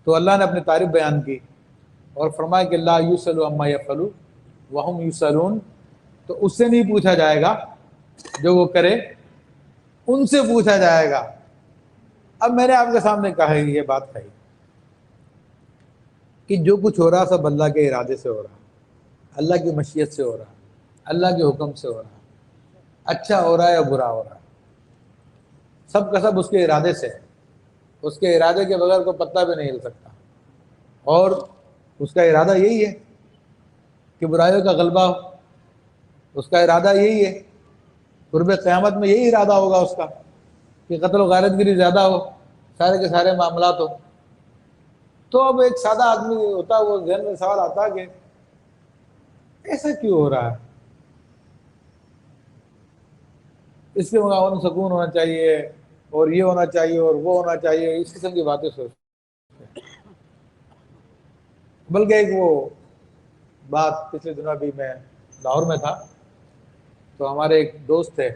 تو اللہ نے اپنی تعریف بیان کی اور فرمایا کہ لا یسأل عما یفعل وہم یسألون، تو اس سے نہیں پوچھا جائے گا جو وہ کرے، ان سے پوچھا جائے گا۔ اب میں نے آپ کے سامنے کہا ہے یہ بات کہی کہ جو کچھ ہو رہا سب اللہ کے ارادے سے ہو رہا، اللہ کی مشیت سے ہو رہا، اللہ کے حکم سے ہو رہا، اچھا ہو رہا ہے یا برا ہو رہا، سب کا سب اس کے ارادے سے ہے۔ اس کے ارادے کے بغیر کوئی پتہ بھی نہیں ہل سکتا، اور اس کا ارادہ یہی ہے کہ برائیوں کا غلبہ ہو، اس کا ارادہ یہی ہے، قرب قیامت میں یہی ارادہ ہوگا اس کا کہ قتل و غارت گری زیادہ ہو، سارے کے سارے معاملات ہو۔ تو اب ایک سادہ آدمی ہوتا ہے، وہ ذہن میں سوال آتا کہ ایسا کیوں ہو رہا ہے، اس کے مقابلے میں سکون ہونا چاہیے اور یہ ہونا چاہیے اور وہ ہونا چاہیے، اس قسم کی باتیں سوچ۔ بلکہ ایک وہ بات پچھلے دنوں بھی میں لاہور میں تھا، تو ہمارے ایک دوست تھے،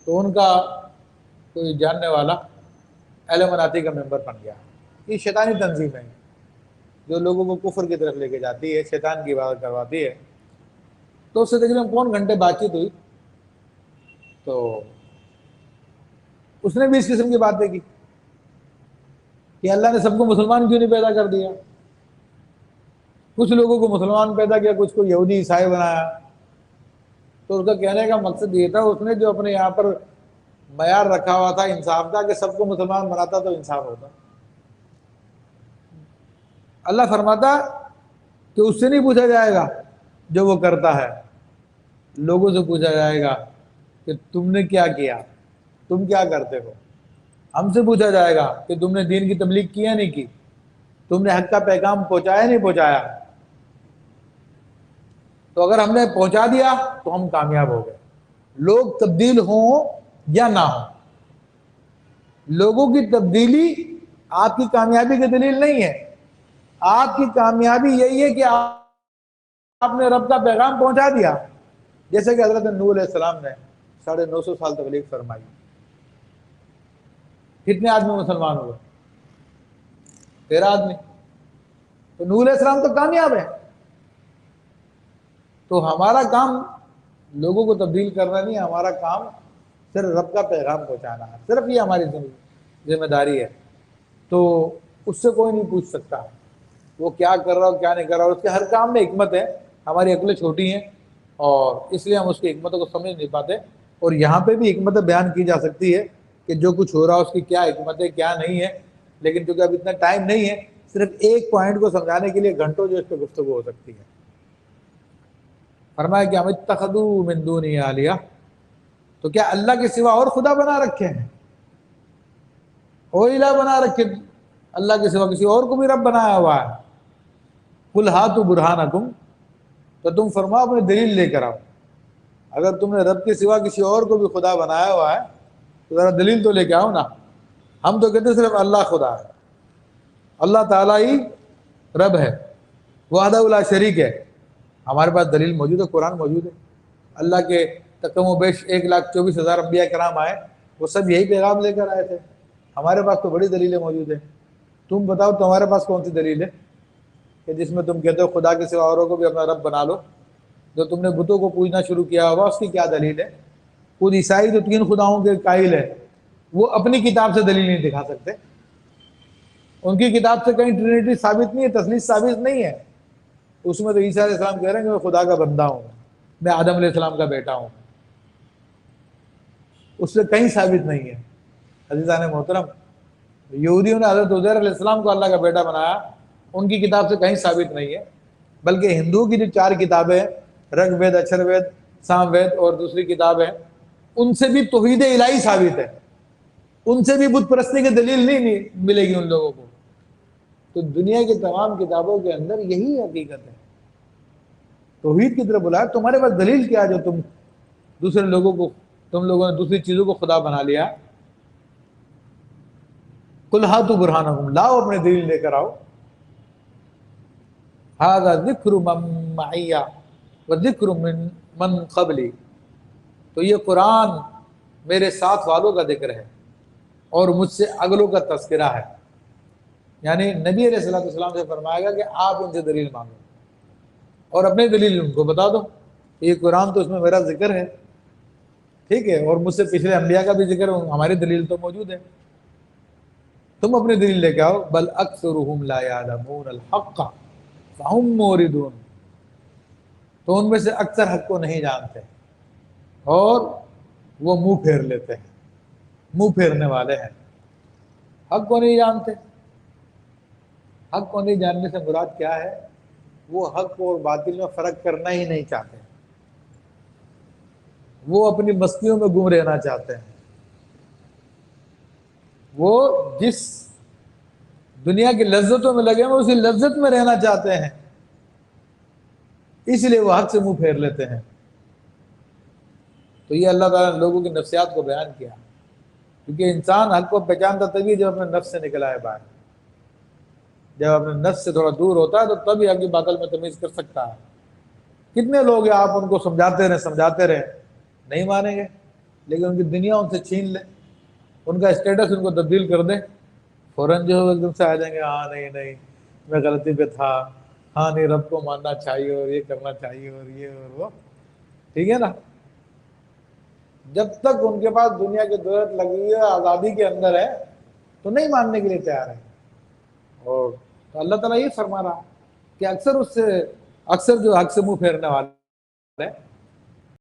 تو ان کا کوئی جاننے والا اہل مناطی کا ممبر بن گیا۔ یہ شیطانی تنظیم ہے جو لوگوں کو کفر کی طرف لے کے جاتی ہے، شیطان کی عبادت کرواتی ہے۔ تو اس سے تقریباً پون گھنٹے بات چیت ہوئی، تو اس نے بھی اس قسم کی باتیں کی کہ اللہ نے سب کو مسلمان کیوں نہیں پیدا کر دیا، کچھ لوگوں کو مسلمان پیدا کیا، کچھ کو یہودی عیسائی بنایا۔ تو اس کا کہنے کا مقصد یہ تھا، اس نے جو اپنے یہاں پر معیار رکھا ہوا تھا انصاف کا کہ سب کو مسلمان بناتا تو انصاف ہوتا۔ اللہ فرماتا کہ اس سے نہیں پوچھا جائے گا جو وہ کرتا ہے، لوگوں سے پوچھا جائے گا کہ تم نے کیا کیا، تم کیا کرتے ہو۔ ہم سے پوچھا جائے گا کہ تم نے دین کی تبلیغ کی یا نہیں کی، تم نے حق کا پیغام پہنچایا نہیں پہنچایا۔ تو اگر ہم نے پہنچا دیا تو ہم کامیاب ہو گئے، لوگ تبدیل ہوں یا نہ ہوں۔ لوگوں کی تبدیلی آپ کی کامیابی کی دلیل نہیں ہے، آپ کی کامیابی یہی ہے کہ آپ نے رب کا پیغام پہنچا دیا۔ جیسے کہ حضرت نوح علیہ السلام نے 950 سال تبلیغ فرمائی، کتنے آدمی مسلمان ہوئے؟ 13 آدمی۔ تو نوح علیہ السلام تو کامیاب ہے۔ تو ہمارا کام لوگوں کو تبدیل کرنا نہیں، ہمارا کام صرف رب کا پیغام پہنچانا ہے، صرف یہ ہماری ذمہ داری ہے۔ تو اس سے کوئی نہیں پوچھ سکتا وہ کیا کر رہا ہو کیا نہیں کر رہا ہو، اس کے ہر کام میں حکمت ہے۔ ہماری عقلیں چھوٹی ہیں اور اس لیے ہم اس کی حکمتوں کو سمجھ نہیں پاتے، اور یہاں پہ بھی حکمتیں بیان کی جا سکتی ہے کہ جو کچھ ہو رہا ہے اس کی کیا حکمت ہے کیا نہیں ہے، لیکن چونکہ اب اتنا ٹائم نہیں ہے، صرف ایک پوائنٹ کو سمجھانے کے لیے گھنٹوں جو اس پہ گفتگو ہو سکتی ہے۔ فرمایا کہ ہم اتخذوا من دونہ آلیہ، تو کیا اللہ کے سوا اور خدا بنا رکھے ہیں، اور الہ بنا رکھے، اللہ کے سوا کسی اور کو بھی رب بنایا ہوا ہے۔ قل ہاتوا برہانکم، تو تم فرماؤ اپنی دلیل لے کر آؤ۔ اگر تم نے رب کے سوا کسی اور کو بھی خدا بنایا ہوا ہے تو ذرا دلیل تو لے کے آؤ نا۔ ہم تو کہتے صرف اللہ خدا ہے، اللہ تعالیٰ ہی رب ہے، وحدہ لا شریک ہے۔ ہمارے پاس دلیل موجود ہے، قرآن موجود ہے۔ اللہ کے کم و بیش 1,24,000 انبیاء کرام آئے، وہ سب یہی پیغام لے کر آئے تھے۔ ہمارے پاس تو بڑی دلیلیں موجود ہیں۔ تم بتاؤ تمہارے پاس کون سی دلیل ہے کہ جس میں تم کہتے ہو خدا کے سوا اوروں کو بھی اپنا رب بنا لو؟ جو تم نے بتوں کو پوجنا شروع کیا ہوا اس کی کیا دلیل ہے؟ خود عیسائی جو 3 خداؤں کے قائل ہے، وہ اپنی کتاب سے دلیل نہیں دکھا سکتے۔ ان کی کتاب سے کہیں ٹرینیٹی ثابت نہیں ہے، تثلیث ثابت نہیں ہے۔ اس میں تو عیسیٰ علیہ السلام کہہ رہے ہیں کہ میں خدا کا بندہ ہوں، میں آدم علیہ السلام کا بیٹا ہوں، اس سے کہیں ثابت نہیں ہے۔ عزیزان محترم، یہودیوں نے حضرت عزیر علیہ السلام کو اللہ کا بیٹا بنایا، ان کی کتاب سے کہیں ثابت نہیں ہے۔ بلکہ ہندوؤں کی جو 4 کتابیں رگ وید، اچھر وید، سام وید اور دوسری کتاب ہے، ان سے بھی توحید الہی ثابت ہے، ان سے بھی بت پرستی کی دلیل نہیں ملے گی ان لوگوں کو۔ تو دنیا کی تمام کتابوں کے اندر یہی حقیقت ہے، توحید کی طرف بلایا۔ تمہارے پاس دلیل کیا جو تم لوگوں نے دوسری چیزوں کو خدا بنا لیا؟ قل ہاتوا برہانکم، لاؤ اپنے دلیل لے کر آؤ۔ ھذا ذکر من معی وذکر من قبلی، تو یہ قرآن میرے ساتھ والوں کا ذکر ہے اور مجھ سے اگلوں کا تذکرہ ہے۔ یعنی نبی علیہ السلام سے فرمایا گا کہ آپ ان سے دلیل مانگو اور اپنی دلیل ان کو بتا دو، یہ قرآن تو اس میں میرا ذکر ہے، ٹھیک ہے، اور مجھ سے پچھلے انبیاء کا بھی ذکر ہے، ہماری دلیل تو موجود ہے، تم اپنی دلیل لے کے آؤ۔ بل اکثرهم لا یعلمون الحق فهم موردون، تو ان میں سے اکثر حق کو نہیں جانتے اور وہ منہ پھیر لیتے ہیں، منہ پھیرنے والے ہیں، حق کو نہیں جانتے۔ حق کو نہیں جاننے سے مراد کیا ہے؟ وہ حق اور باطل میں فرق کرنا ہی نہیں چاہتے، وہ اپنی مستیوں میں گم رہنا چاہتے ہیں، وہ جس دنیا کی لذتوں میں لگے ہیں وہ اسی لذت میں رہنا چاہتے ہیں، اس لیے وہ حق سے منہ پھیر لیتے ہیں۔ تو یہ اللہ تعالیٰ نے لوگوں کی نفسیات کو بیان کیا، کیونکہ انسان حق کو پہچانتا تبھی جب اپنے نفس سے نکلا ہے باہر، جب اپنے نفس سے تھوڑا دور ہوتا ہے تو تبھی حق کی باطل میں تمیز کر سکتا ہے۔ کتنے لوگ ہیں آپ ان کو سمجھاتے رہے نہیں مانیں گے، لیکن ان کی دنیا ان سے چھین لیں، ان کا اسٹیٹس ان کو تبدیل کر دیں، فوراً جو ہے ایک دم سے آ جائیں گے، ہاں نہیں میں غلطی پہ تھا، ہاں نہیں رب کو ماننا چاہیے اور یہ کرنا چاہیے اور یہ اور وہ، ٹھیک ہے نا۔ جب تک ان کے پاس دنیا کی دولت لگی ہوئی ہے، آزادی کے اندر ہے، تو نہیں ماننے کے لیے تیار ہے۔ اور تو اللہ تعالیٰ یہ فرما رہا کہ اکثر جو حق سے منہ پھیرنے والے ہیں